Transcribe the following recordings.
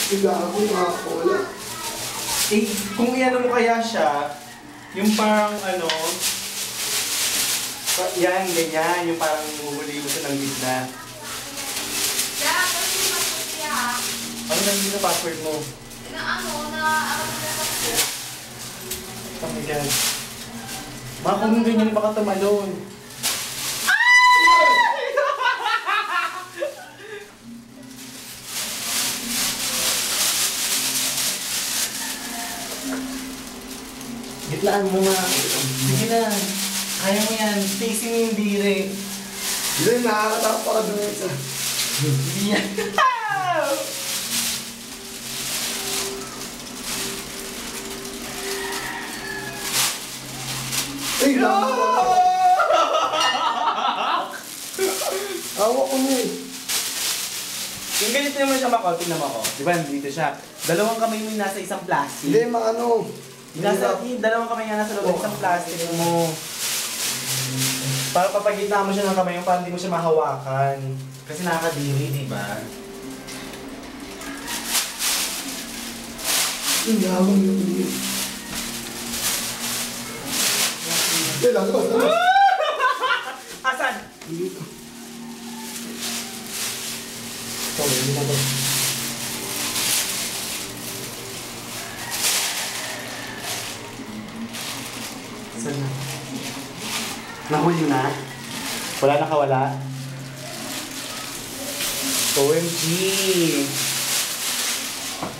Bigla ako makakakola. Eh, kung iano mo kaya siya, yung parang ano, yan, ganyan, yung parang huhuli mo siya ng gitna. Ano na yung password mo? Oh my God. Baka kung ganyan, baka tumalon. Gitlaan mo nga. Sige na. Kaya mo yan. Facing mo yung dire. Hindi, nakakatakot pa ka doon sa... Hindi yan. Ay, lama ko. Awa ko na eh. Yung ganito naman siya mako, tingnan mo ako. Di ba, dito siya. Dalawang kamay mo yung nasa isang plastic. Hindi, maano. Dalawang kamay nga nasa loob ng isang plastic mo. Para papagitna mo siya ng kamay mo, para hindi mo siya mahawakan. Kasi nakakadiri, di ba? Hindi, awa niyo yun. Hindi, lagos. Asan? Dito. Ito, hindi na ba? Saan na? Nahuli na? Wala nakawala? OMG!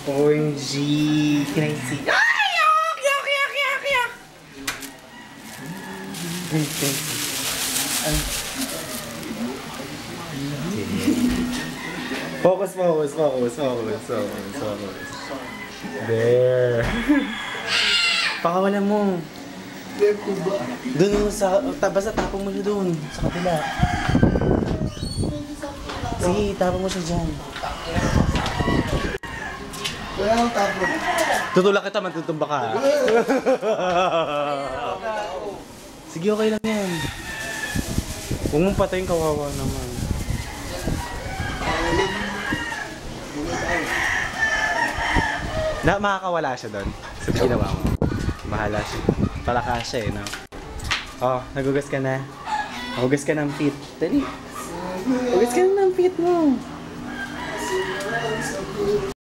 OMG! Can I see? Ay! Yuck! Yuck! Yuck! Yuck! Yuck! Thanks. Focus. There. Pakawala mo. Hindi ko ba? Doon sa basta tapong mo siya doon sa kabila. Sige, tapong mo siya dyan. Wala akong tapon. Tutulak kita, matutumba ka. Sige, okay lang yan. Huwag mong patayin, kawawa naman. Makakawala siya doon. Sa ginawa mo. Bahala siya. Palaka siya eh, no? Oh, nagugas ka na. Nagugas ka ng feet. Dali. Nagugas ka na ng feet mo.